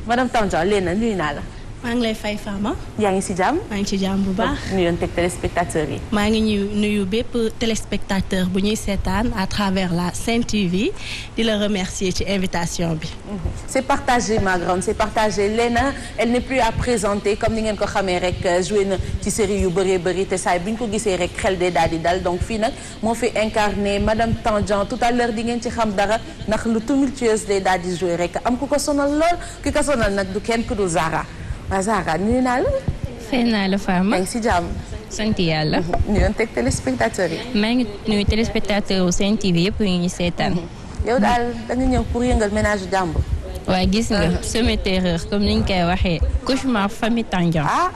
madame Tandian Léna nuyu naa la. maa ngi lay fay Fama. yaa ngi si jàmm. maa ngi ci jàmm bu baax. nuyoon teg téléspectateurs yi. maa ngi nuyu bépp téléspectateur bu ñuy seetaan à travers la Sen TV di la remercier ci invitation bi. c'est partagé ma grande c'est partagé Léna elle n'est plus à présenter comme ni ngeen ko xamee rek joué na ci série yu bëree bëri te saa bu ñu ko gisee rek xel de daal di dal donc fii nag moo fi incarné madame Tandian tout à l'heure di ngeen ci xam dara ndax lu tumultueuse day daal di joué rek am ku ko sonal lool ki ko sonal nag du kenn ku dul Zara. waaw Zara nuyu naa la. fay naa la Fama. maa ngi si jàmm. sant yàlla. nuyoon teg téléspectateurs yi. maa ngi nuyu téléspectateur Sen TV yëpp ñu ngi seetaan. yow daal da nga ñëw pour yëngal ménage jàmbur. waaw gis nga semé terreur comme ni ñu koy waxee cauchemar famille Tandian. ah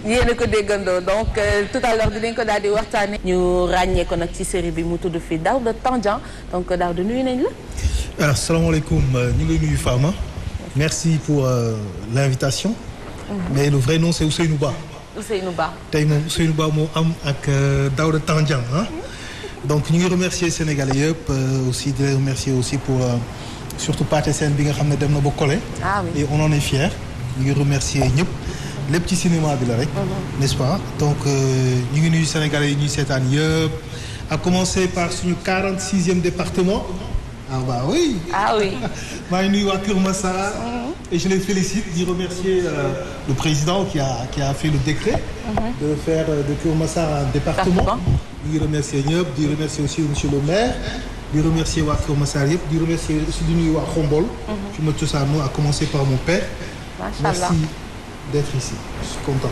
yéen a ko déggandoo donc tout à l'heure dinañ ko daal di waxtaanee. ñu ràññee ko nag ci série bi mu tudd fii Daouda Tandian donc Daouda nuyu nañ la. alors salaamaaleykum ñu ngi lay nuyu Fama. merci pour l'invitation. mais le vrai nom c'est Ousseynou Ba. Ousseynou Ba. tey moom Ousseynou Ba moo am ak Daouda Tandian ah. donc ñu ngi remercier Sénégalais yëpp aussi di remercier aussi pour surtout Pathé Sène bi nga xam ne dem na ba collé. ah oui et on en est fiers. ñu ngi remercier ñëpp lépp ci cinéma bi la rek. n'est-ce pas donc ñu ngi nuyu Sénégalais yi ñuy seetaan yëpp. à commencer par suñu 46e département. ah bah oui. ah oui. maa ngi nuyu waa Kër Massar. et je les félicite di remercier le président qui a fait le décret. de faire de Kër Massar un département. ñu ngi remercier ñëpp di remercier aussi monsieur le maire. di remercier waa Kër Massar yëpp di remercier aussi di nuyu waa Xombol. fi ma cosaanoo à commencer par mon père. macha allah merci d'être ici je suis content.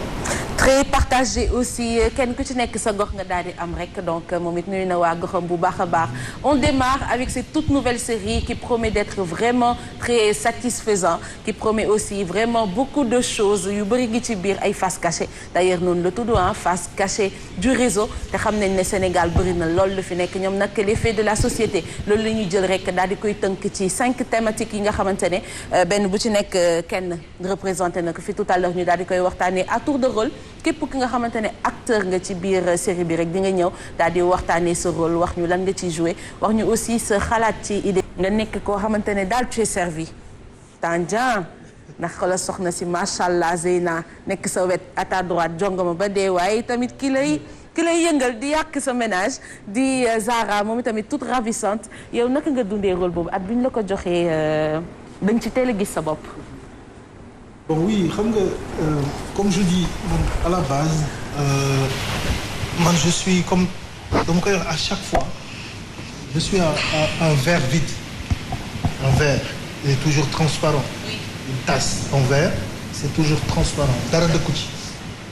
très partagé aussi kenn ku ci nekk sa gox nga daal di am rek donc moom it nuyu na waa goxam bu baax a baax on démarre avec cette toute nouvelle série qui promet d'être vraiment très satisfaisant qui promet aussi vraiment beaucoup de choses yu bëri ngi ci biir ay faces cachées d'ailleurs noonu la tudd ah face cachée du réseau te xam nañ ne Sénégal bëri na loolu la fi nekk ñoom nag les faits de la société loolu la ñuy jël rek daal di koy tënk ci 5 thématiques yi nga xamante ne benn bu ci nekk kenn représenté na ko fi tout à l'heure ñu daal di koy waxtaanee à tour de rôle képp ki nga xamante ne acteur nga ci biir série bi rek di nga ñëw daal di waxtaanee sa rôle wax ñu lan nga ciy joué wax ñu aussi sa xalaat ci idée nga nekk koo xamante ne daal tu es servi Tandian ndax la soxna si macha allah Zeyna nekk sa wet à ta droite jongama ba dee waaye tamit ki lay yëngal di yàq sa ménage di Zara moom tamit toute ravissante yow naka nga dundee rôle boobu at bi ñu la ko joxee dañ ci teel a gis sa bopp. bon oui xam nga comme je dis à la base man je suis comme dama koy wax à chaque fois je suis un verre vide un verre il est toujours transparent une tasse en verre c'est toujours transparent dara dëkku ci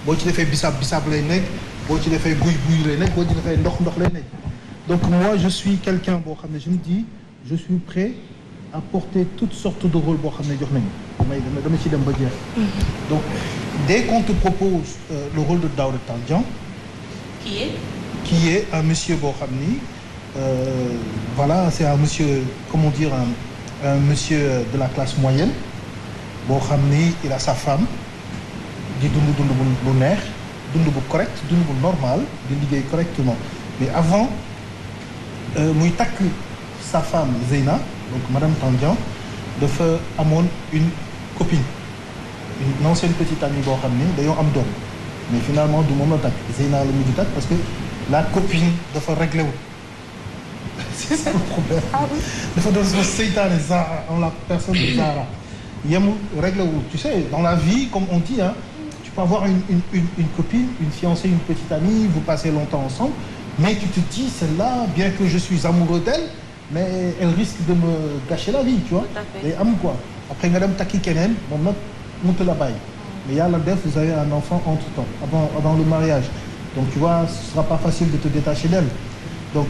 boo ci defee bisaab lay nekk boo ci defee guy lay nekk boo ci defee ndox lay nekk donc moi je suis quelqu'un boo xam ne je me dis je suis prêt à porter toutes sortes de rôles boo xam ne jox nañu dama ci dem ba jeex. donc dès qu'on te propose le rôle de Daouda Tandian. qui est un monsieur boo xam ni voilà c'est un monsieur comment dire un monsieur de la classe moyenne boo xam ni il a sa femme di dund bu neex dund bu correct dund bu normal di liggéey correctement mais avant muy takk sa femme Zeyna donc madame Tandian dafa amoon une copine une ancienne petite amie boo xam ni dañoo am doom mais finalement du moom la takk Zeyna la mujj takk parce que la copine dafa réglé wul c'est ça le problème dafa doon sama seytaane Zara en la personne de Zara yemul réglé wul tu sais dans la vie comme on dit hein tu peux avoir une copine une fiancée une petite amie vous passez longtemps ensemble mais tu te dis celle-là bien que je suis amoureux d'elle mais elle risque de me gâcher la vie tu vois et am quoi après nga dem takki keneen moom nag mënut la bàyyi mais yàlla def vous avez un enfant entre-temps avant le mariage donc tu vois ce sera pas facile de te détacher d'elle donc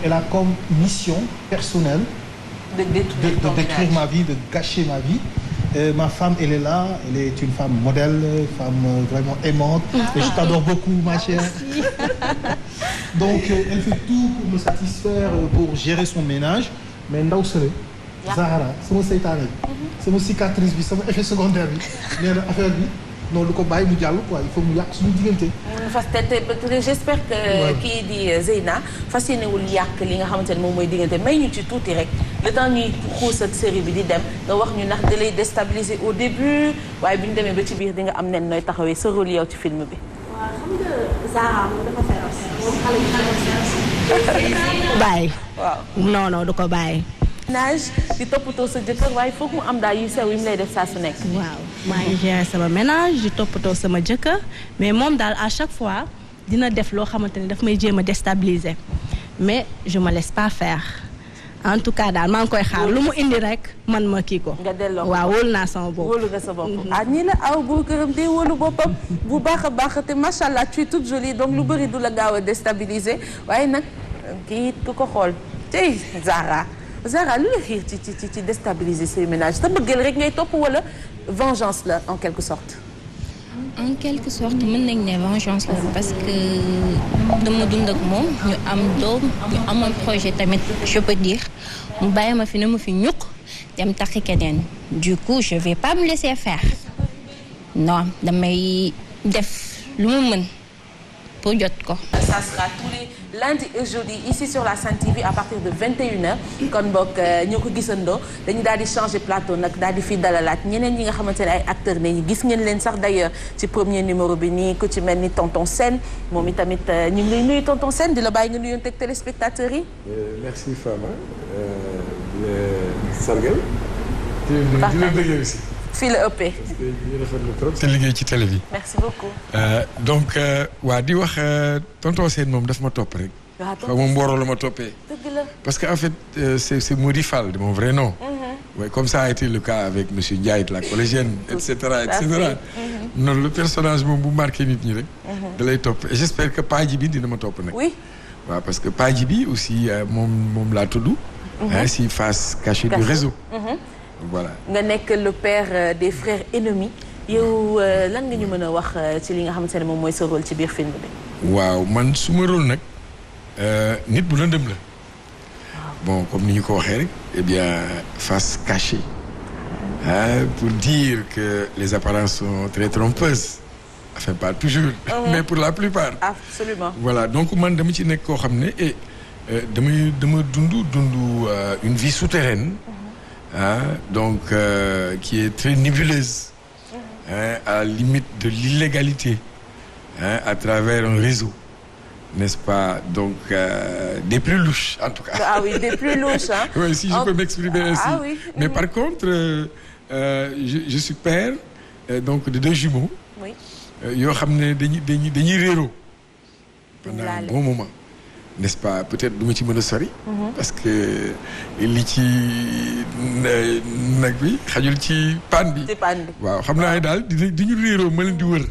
elle a comme mission personnelle de détruire ma vie de gâcher ma vie ma femme elle est là elle est une femme modèle femme vraiment aimante et je t'adore beaucoup ma chère donc elle fait tout pour me satisfaire pour gérer son ménage mais ndaw sële Zahara sama seytaane bi sama cicatrice bi sama effet secondaire bi nee na affaire bi non du ko bàyyi mu jàll quoi il faut mu yàq suñu diggante. fas te j'espère que kii di Zeyna fas yéenewul yàq li nga xamante ne moom mooy diggante may ñu ci tuuti rek le temps ñuy xuus ak série bi di dem nga wax ñu ndax da lay déstabiliser au début waaye bi ñu demee ba ci biir di nga am nen nooy taxawee sa rôle yow ci film bi. waaw xam nga Zahra moom dafa féroce moom xale bi bàyyi. waaw non du ko bàyyi. ménage di toppatoo sa jëkkër waaye foog mu am daal yu sew yi mu lay def saa su nekk. waaw maa ngi gérer sama ménage di toppatoo sama jëkkër mais moom daal à chaque fois dina def loo xamante ni daf may jéem a déstabiliser mais je me laisse pas faire en tout cas daal maa ngi koy xaar lu mu indi rek man ma kii ko. nga delloo waaw wóolu naa sama bopp. wóolu nga sa bopp. ah nii la aw bu këram day wóolu boppam bu baax a baax te macha allah tu es toute jolie donc lu bëri du la gaaw a déstabiliser waaye nag kii ku ko xool tey Zahra lu la xiir ci déstabiliser say ménage te bëggeel rek ngay topp wala vengeance la en quelque sorte. en quelque sorte mën nañ ne vengeance la parce que dama dund ak moom ñu am doom ñu amoon projet tamit je peux dire mu bàyyi ma fi ne ma fi ñuq dem taxi keneen du coup je vais pas me laisser faire non damay def lu mu mën pour jot ko. Ça sera tous les lundis et jeudis ici sur la Sen TV à partir de 21h kon boog ñoo ko gisandoo dañu daal di changer plateau nag daal di fi dalalaat ñeneen ñi nga xamante ne ay acteurs ne gis ngeen leen sax d'ailleurs ci premier numéro bi nii ku ci mel ni tonton Sène moom itamit ñu ngi lay nuyu tonton Sène di la bàyyi nga nuyoon teg téléspectateurs yi. merci Fama di la sargal. di la bëggee aussi. fii la ëppee. parce que ñu rafetlu trop te liggéey ci télé bi. merci beaucoup. donc waa di wax tonton Sène moom daf ma topp rek. waaw xaw ma Mboro la ma toppee. dëgg la. parce que en fait c'est Mody Fall de mon vrai nom. Ouais, comme ça a été le cas avec monsieur Ndiaye la collégienne et cetera et cetera. noonu le personnage moom bu marqué nit ñi rek. da lay topp et j'espère que Paa bi dina ma topp nag. oui. waaw parce que Paa bi aussi moom laa tudd. si face cachée du réseau. voilà nga nekk le père des frères ennemis yow lan nga ñu mën a wax ci li nga xamante ne moom mooy sa rôle ci biir film bi. waaw man suma rôle nag nit bu lëndëm la. bon comme ni ñu ko waxee rek eh bien face cachée pour dire que les apparences sont très trompeuses enfin pas toujours. mais pour la plupart. absolument. voilà donc man dama ci nekk koo xam ne dama dund une vie souterraine. donc qui est très nébuleuse à la limite de l'illégalité à travers un réseau n'est-ce pas donc des plus louches en tout cas. ah oui des plus louches hein. oui si je peux m'exprimer ainsi. ah oui. mais par contre je suis père donc de 2 jumeaux. oui. yoo xam ne dañuy réeroo. pendant un bon moment. n'est-ce pas peut-être du ma ci mën a sori. parce que li ci nag bi xajul ci paan bi. ci paan bi waaw xam naa ne daal di ñu réeroo ma leen di wër.